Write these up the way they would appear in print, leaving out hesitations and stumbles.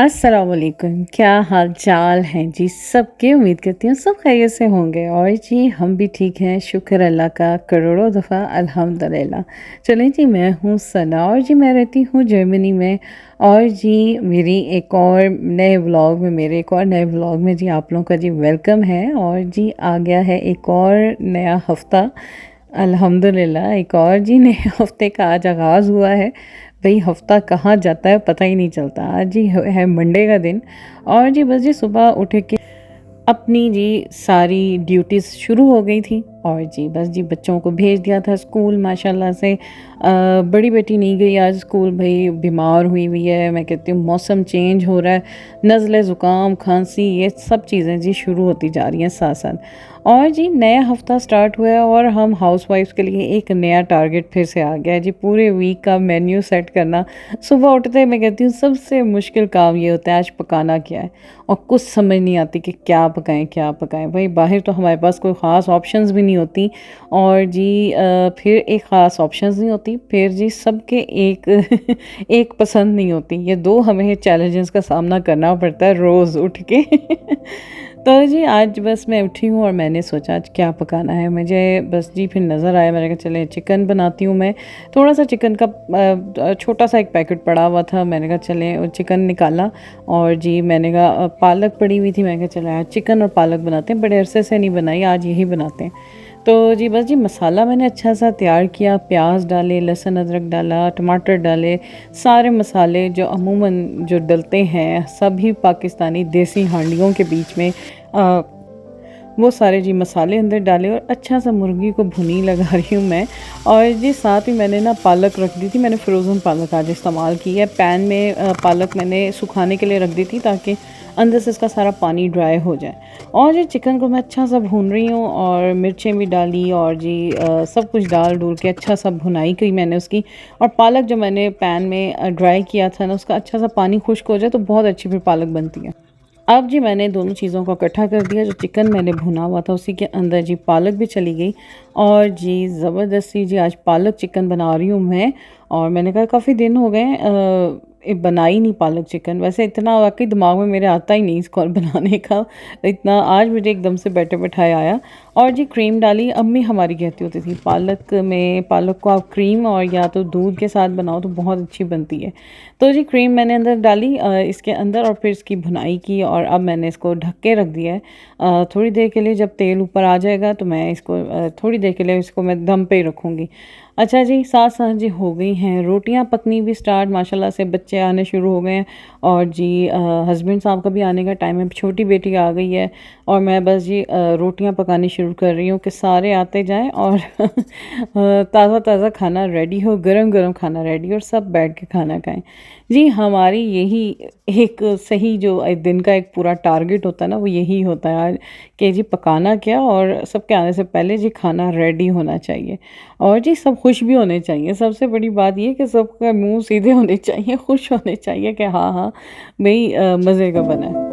अस्सलाम वालेकुम, क्या हाल चाल हैं जी सबके। उम्मीद करती हूँ सब खैरियत से होंगे और जी हम भी ठीक हैं, शुक्र अल्लाह का करोड़ों दफ़ा अल्हम्दुलिल्लाह। चलें जी, मैं हूँ सना और जी मैं रहती हूँ जर्मनी में। और जी मेरी एक और नए व्लॉग में मेरे एक और नए व्लॉग में जी आप लोगों का जी वेलकम है। और जी आ गया है एक और नया हफ़्ता, अल्हम्दुलिल्लाह। एक और जी नए हफ़्ते का आज आगाज़ हुआ है। भई हफ़्ता कहाँ जाता है पता ही नहीं चलता। आज ही है मंडे का दिन और जी बस जी सुबह उठ के अपनी जी सारी ड्यूटीज़ शुरू हो गई थी और जी बस जी बच्चों को भेज दिया था स्कूल माशाल्लाह से। बड़ी बेटी नहीं गई आज स्कूल, भाई बीमार हुई है। मैं कहती हूँ मौसम चेंज हो रहा है, नज़ले ज़ुकाम खांसी ये सब चीज़ें जी शुरू होती जा रही हैं साथ साथ। और जी नया हफ़्ता स्टार्ट हुआ है और हम हाउसवाइफ्स के लिए एक नया टारगेट फिर से आ गया है जी, पूरे वीक का मेन्यू सेट करना। सुबह उठते मैं कहती हूँ सबसे मुश्किल काम ये होता है आज पकाना क्या है, और कुछ समझ नहीं आती कि क्या पकाएं। भाई बाहर तो हमारे पास कोई ख़ास ऑप्शंस भी नहीं होती और जी फिर एक ख़ास ऑप्शंस नहीं होती, फिर जी सबके एक एक पसंद नहीं होती। ये दो हमें चैलेंजेस का सामना करना पड़ता है रोज़ उठ के तो जी आज बस मैं उठी हूँ और मैंने सोचा आज क्या पकाना है मुझे। बस जी फिर नज़र आया, मैंने कहा चले चिकन बनाती हूँ मैं। थोड़ा सा चिकन का छोटा सा एक पैकेट पड़ा हुआ था, मैंने कहा चले चिकन निकाला। और जी मैंने कहा पालक पड़ी हुई थी, मैंने कहा चले आज चिकन और पालक बनाते हैं, बड़े अरसे से नहीं बनाई, आज यही बनाते हैं। तो जी बस जी मसाला मैंने अच्छा सा तैयार किया, प्याज डाले, लहसुन अदरक डाला, टमाटर डाले, सारे मसाले जो अमूमन जो डलते हैं सभी पाकिस्तानी देसी हांडियों के बीच में आ, वो सारे जी मसाले अंदर डाले और अच्छा सा मुर्गी को भुनी लगा रही हूँ मैं। और जी साथ ही मैंने ना पालक रख दी थी, मैंने फ्रोज़न पालक आज इस्तेमाल की है। पैन में पालक मैंने सुखाने के लिए रख दी थी ताकि अंदर से इसका सारा पानी ड्राई हो जाए। और जी चिकन को मैं अच्छा सा भून रही हूँ और मिर्चें भी डाली और जी सब कुछ डाल डूल के अच्छा सा भुनाई की मैंने उसकी। और पालक जो मैंने पैन में ड्राई किया था ना, उसका अच्छा सा पानी खुश्क हो जाए तो बहुत अच्छी फिर पालक बनती है। अब जी मैंने दोनों चीज़ों को इकट्ठा कर दिया, जो चिकन मैंने भुना हुआ था उसी के अंदर जी पालक भी चली गई। और जी ज़बरदस्ती जी आज पालक चिकन बना रही हूँ मैं। और मैंने कहा काफ़ी दिन हो गए बनाई नहीं पालक चिकन, वैसे इतना वाकई दिमाग में मेरे आता ही नहीं इसको बनाने का, इतना आज मुझे एकदम से बैठे बैठाए आया। और जी क्रीम डाली, अम्मी हमारी कहती होती थी पालक को आप क्रीम और या तो दूध के साथ बनाओ तो बहुत अच्छी बनती है। तो जी क्रीम मैंने अंदर डाली इसके अंदर और फिर इसकी भुनाई की और अब मैंने इसको ढक के रख दिया है थोड़ी देर के लिए। जब तेल ऊपर आ जाएगा तो मैं इसको थोड़ी देर के लिए इसको मैं दम पे ही रखूँगी। अच्छा जी साथ साथ जी हो गई हैं रोटियां पकनी भी स्टार्ट, माशाल्लाह से बच्चे आने शुरू हो गए हैं। और जी हस्बैंड साहब का भी आने का टाइम है, छोटी बेटी आ गई है। और मैं बस जी रोटियां पकानी शुरू कर रही हूँ कि सारे आते जाएं और ताज़ा ताज़ा खाना रेडी हो, गरम गरम खाना रेडी और सब बैठ के खाना खाएं। जी हमारी यही एक सही जो एक दिन का एक पूरा टारगेट होता है ना, वो यही होता है आज कि जी पकाना क्या और सबके आने से पहले जी खाना रेडी होना चाहिए। और जी सब खुश भी होने चाहिए, सबसे बड़ी बात ये कि सबके मुंह सीधे होने चाहिए, खुश होने चाहिए कि हाँ हाँ भाई मज़े का बना है।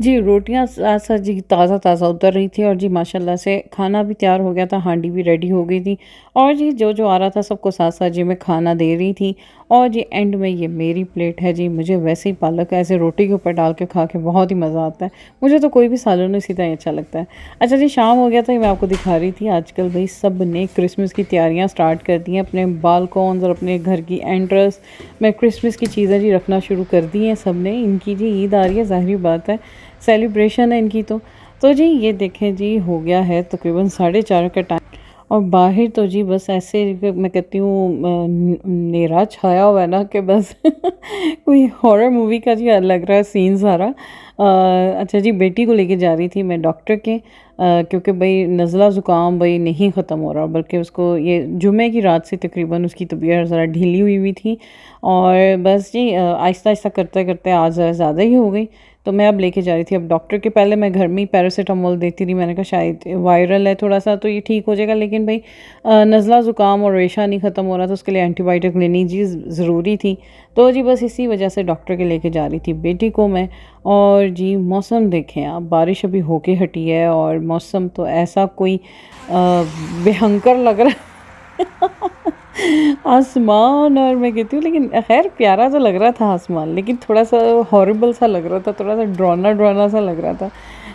जी रोटियाँ साथ साथ जी ताज़ा ताज़ा उतर रही थी और जी माशाल्लाह से खाना भी तैयार हो गया था, हांडी भी रेडी हो गई थी। और जी जो जो आ रहा था सबको साथ साथ जी मैं खाना दे रही थी। और जी एंड में ये मेरी प्लेट है जी, मुझे वैसे ही पालक ऐसे रोटी के ऊपर डाल के खा के बहुत ही मज़ा आता है। मुझे तो कोई भी सालन इसी तरह अच्छा लगता है। अच्छा जी शाम हो गया था, मैं आपको दिखा रही थी आजकल भाई सब ने क्रिसमस की तैयारियाँ स्टार्ट कर दी हैं, अपने बालकॉन्स और अपने घर की एंट्रेंस में क्रिसमस की चीज़ें जी रखना शुरू कर दी हैं सब ने। इनकी जी ईद आ रही है, ज़ाहिर बात है सेलिब्रेशन है इनकी तो जी ये देखें जी हो गया है तकरीबन 4:30 का टाइम। और बाहर तो जी बस ऐसे मैं कहती हूँ अंधेरा छाया हुआ है ना कि बस कोई हॉरर मूवी का जी लग रहा है सीन सारा। अच्छा जी बेटी को लेके जा रही थी मैं डॉक्टर के, क्योंकि भाई नज़ला ज़ुकाम भाई नहीं ख़त्म हो रहा, बल्कि उसको ये जुमे की रात से तकरीबन उसकी तबीयत ज़रा ढीली हुई हुई थी। और बस जी आहिस्ता आहिस्ता करते करते आज ज़्यादा ही हो गई। तो मैं अब लेके जा रही थी। अब डॉक्टर के पहले मैं घर में ही पैरासीटामोल देती रही, मैंने कहा शायद वायरल है थोड़ा सा तो ये ठीक हो जाएगा, लेकिन भाई नज़ला ज़ुकाम और रेशा नहीं ख़त्म हो रहा था, उसके लिए एंटीबायोटिक लेनी जी ज़रूरी थी। तो जी बस इसी वजह से डॉक्टर के लेके जा रही थी बेटी को मैं। और जी मौसम देखें आप, बारिश अभी होके हटी है और मौसम तो ऐसा कोई भयंकर लग रहा है आसमान, और मैं कहती हूँ लेकिन खैर प्यारा तो लग रहा था आसमान, लेकिन थोड़ा सा हॉरिबल सा लग रहा था, थोड़ा सा ड्राना ड्राना सा लग रहा था।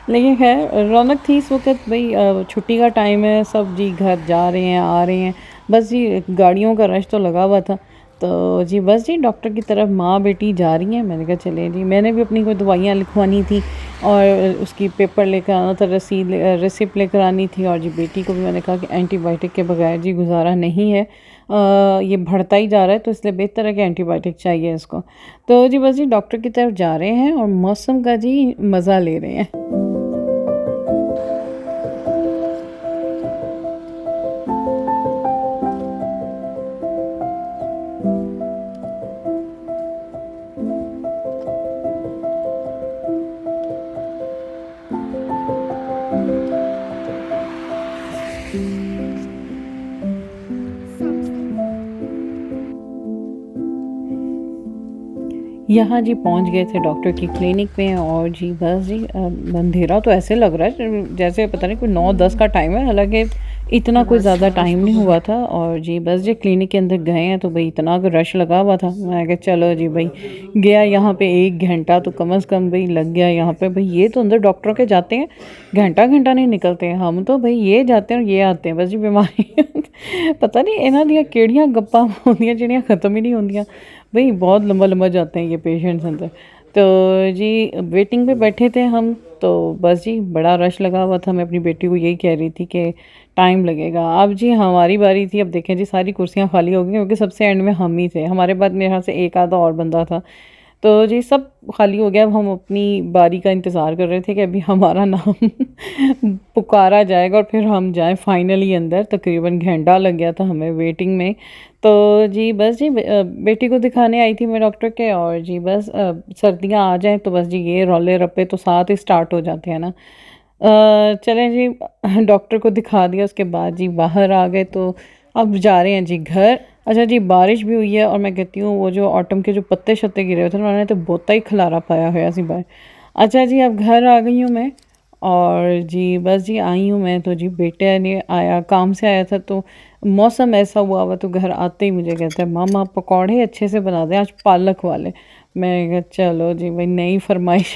लेकिन खैर रौनक थी इस वक्त भाई, छुट्टी का टाइम है, सब जी घर जा रहे हैं आ रहे हैं, बस जी गाड़ियों का रश तो लगा हुआ था। तो जी बस जी डॉक्टर की तरफ माँ बेटी जा रही हैं। मैंने कहा चले जी, मैंने भी अपनी कोई दवाइयाँ लिखवानी थी और उसकी पेपर लेकर आना था, रसीद रिसिप्ट लेकर आनी थी। और जी बेटी को भी मैंने कहा कि एंटीबायोटिक के बगैर जी गुजारा नहीं है, ये बढ़ता ही जा रहा है, तो इसलिए बेहतर है कि एंटीबायोटिक चाहिए इसको। तो जी बस जी डॉक्टर की तरफ जा रहे हैं और मौसम का जी मज़ा ले रहे हैं। यहाँ जी पहुँच गए थे डॉक्टर की क्लिनिक में, और जी बस जी अंधेरा तो ऐसे लग रहा है जैसे पता नहीं कोई 9-10 का टाइम है, हालांकि इतना कोई ज़्यादा टाइम नहीं हुआ था। और जी बस जी क्लिनिक के अंदर गए हैं तो भाई इतना रश लगा हुआ था, मैं कहा चलो जी भाई गया यहाँ पे 1 घंटा तो कम से कम भाई लग गया यहाँ पे। भाई ये तो अंदर डॉक्टरों के जाते हैं घंटा घंटा नहीं निकलते हैं, हम तो भाई ये जाते हैं और ये आते हैं, बस जी बीमारी पता नहीं इन्हों दियाँ केड़ियाँ गप्पां होंदियां ਜਿਹੜੀਆਂ ख़त्म ही नहीं होंदियां। भाई बहुत लंबा लंबा जाते हैं ये पेशेंट्स अंदर। तो जी वेटिंग पे बैठे थे हम, तो बस जी बड़ा रश लगा हुआ था। मैं अपनी बेटी को यही कह रही थी कि टाइम लगेगा। अब जी हमारी बारी थी, अब देखें जी सारी कुर्सियां खाली हो गई क्योंकि सबसे एंड में हम ही थे, हमारे बाद मेरे ख्याल से एक आधा और बंदा था। तो जी सब खाली हो गया, अब हम अपनी बारी का इंतज़ार कर रहे थे कि अभी हमारा नाम पुकारा जाएगा और फिर हम जाएं फाइनली अंदर। तकरीबन घंटा लग गया था हमें वेटिंग में। तो जी बस जी बेटी को दिखाने आई थी मैं डॉक्टर के, और जी बस सर्दियाँ आ जाएं तो बस जी ये रौले रप्पे तो साथ ही स्टार्ट हो जाते हैं ना। चलें जी डॉक्टर को दिखा दिया, उसके बाद जी बाहर आ गए, तो अब जा रहे हैं जी घर। अच्छा जी बारिश भी हुई है, और मैं कहती हूँ वो जो ऑटम के जो पत्ते शत्ते गिरे हुए थे उन्होंने तो बहुता ही खलारा पाया हुआ सी बाहर। अच्छा जी अब घर आ गई हूँ मैं, और जी बस जी आई हूँ मैं, तो जी बेटे ने आया काम से आया था, तो मौसम ऐसा हुआ हुआ तो घर आते ही मुझे कहता है मामा पकौड़े अच्छे से बना दें आज पालक वाले। मैं कहा चलो जी भाई नई फरमाइश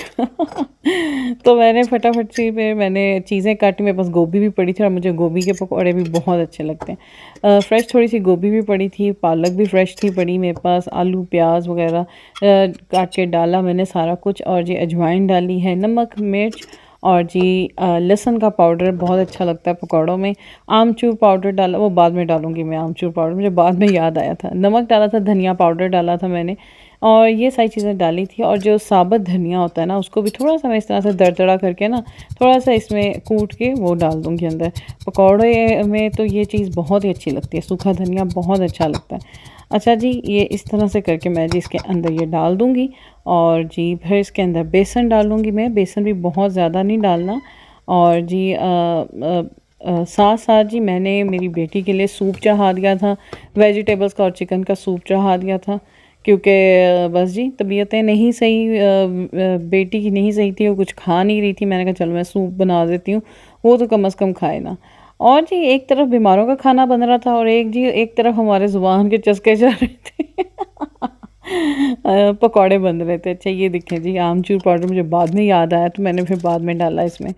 तो मैंने फटाफट से फिर मैंने चीज़ें काटी, मेरे पास गोभी भी पड़ी थी और मुझे गोभी के पकौड़े भी बहुत अच्छे लगते हैं। फ्रेश थोड़ी सी गोभी भी पड़ी थी, पालक भी फ्रेश थी पड़ी मेरे पास, आलू प्याज वगैरह काट के डाला मैंने सारा कुछ, और जी अजवाइन डाली है, नमक मिर्च, और जी लहसुन का पाउडर बहुत अच्छा लगता है पकौड़ों में। आमचूर पाउडर डाला, वो बाद में डालूंगी मैं आमचूर पाउडर, मुझे बाद में याद आया था। नमक डाला था, धनिया पाउडर डाला था मैंने, और ये सारी चीज़ें डाली थी। और जो साबुत धनिया होता है ना उसको भी थोड़ा सा मैं इस तरह से दरदरा करके ना थोड़ा सा इसमें कूट के वो डाल दूँगी अंदर। पकौड़े में तो ये चीज़ बहुत ही अच्छी लगती है, सूखा धनिया बहुत अच्छा लगता है। अच्छा जी ये इस तरह से करके मैं जी इसके अंदर ये डाल दूँगी, और जी फिर इसके अंदर बेसन डालूँगी मैं, बेसन भी बहुत ज़्यादा नहीं डालना। और जी साथ साथ जी मैंने मेरी बेटी के लिए सूप चढ़ा दिया था, वेजिटेबल्स का और चिकन का सूप चढ़ा दिया था, क्योंकि बस जी तबीयतें नहीं सही, बेटी की नहीं सही थी, वो कुछ खा नहीं रही थी। मैंने कहा चलो मैं सूप बना देती हूँ, वो तो कम से कम खाए ना। और जी एक तरफ बीमारों का खाना बन रहा था और एक तरफ हमारे ज़ुबान के चस्के जा रहे थे पकौड़े बन रहे थे। अच्छा ये देखें जी आमचूर पाउडर मुझे बाद में याद आया तो मैंने फिर बाद में डाला इसमें।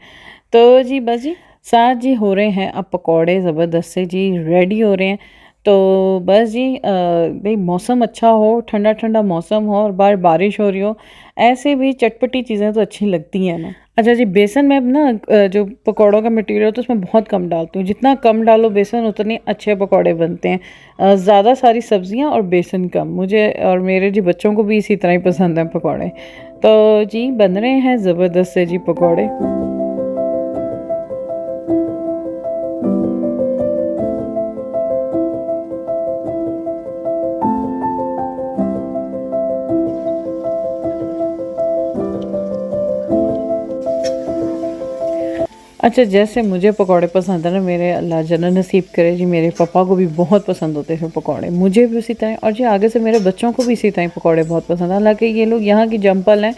तो जी बस जी साथ जी हो रहे हैं अब पकौड़े ज़बरदस्त से जी रेडी हो रहे हैं। तो बस जी भाई मौसम अच्छा हो, ठंडा ठंडा मौसम हो और बाहर बारिश हो रही हो, ऐसे भी चटपटी चीज़ें तो अच्छी लगती हैं ना। अच्छा जी बेसन में ना जो पकौड़ों का मटेरियल होता है उसमें बहुत कम डालती हूँ, जितना कम डालो बेसन उतने अच्छे पकौड़े बनते हैं। ज़्यादा सारी सब्जियां और बेसन कम, मुझे और मेरे जी बच्चों को भी इसी तरह ही पसंद है पकौड़े। तो जी बन रहे हैं ज़बरदस्त से जी पकौड़े। अच्छा, जैसे मुझे पकौड़े पसंद है ना, मेरे अल्लाह जन्नत नसीब करे जी, मेरे पापा को भी बहुत पसंद होते हैं पकौड़े, मुझे भी उसी तरह, और जी आगे से मेरे बच्चों को भी इसी तरह पकौड़े बहुत पसंद है। हालाँकि ये लोग यहाँ की जंपल हैं,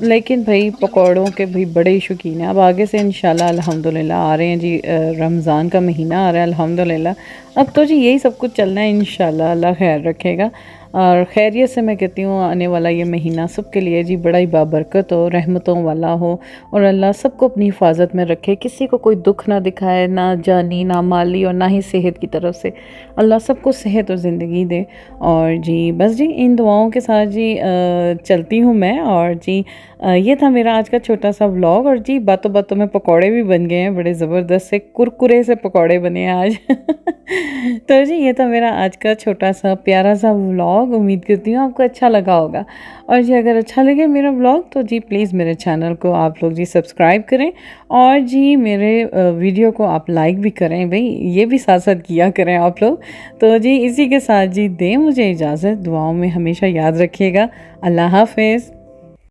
लेकिन भई पकौड़ों के भी बड़े ही शौकीन हैं। अब आगे से इंशाल्लाह अल्हम्दुलिल्लाह आ रहे हैं जी, रमज़ान का महीना आ रहा है अल्हम्दुलिल्लाह। अब तो जी यही सब कुछ चलना है इंशाल्लाह, अल्लाह खैर रखेगा। और खैरियत से मैं कहती हूँ आने वाला ये महीना सबके लिए जी बड़ा ही बाबरकत हो, रहमतों वाला हो, और अल्लाह सबको अपनी हिफाजत में रखे, किसी को कोई दुख ना दिखाए, ना जानी ना माली और ना ही सेहत की तरफ से। अल्लाह सबको सेहत और ज़िंदगी दे। और जी बस जी इन दुआओं के साथ जी चलती हूँ मैं। और जी ये था मेरा आज का छोटा सा व्लॉग। और जी बातों बातों में पकौड़े भी बन गए हैं, बड़े ज़बरदस्त से कुरकुरे से पकौड़े बने हैं आज। तो जी ये था मेरा आज का छोटा सा प्यारा सा व्लॉग। उम्मीद करती हूँ आपको अच्छा लगा होगा। और जी अगर अच्छा लगे मेरा व्लॉग तो जी प्लीज़ मेरे चैनल को आप लोग जी सब्सक्राइब करें, और जी मेरे वीडियो को आप लाइक भी करें, भाई ये भी साथ साथ किया करें आप लोग। तो जी इसी के साथ जी दें मुझे इजाज़त, दुआओं में हमेशा याद रखिएगा। अल्लाह हाफ़िज़।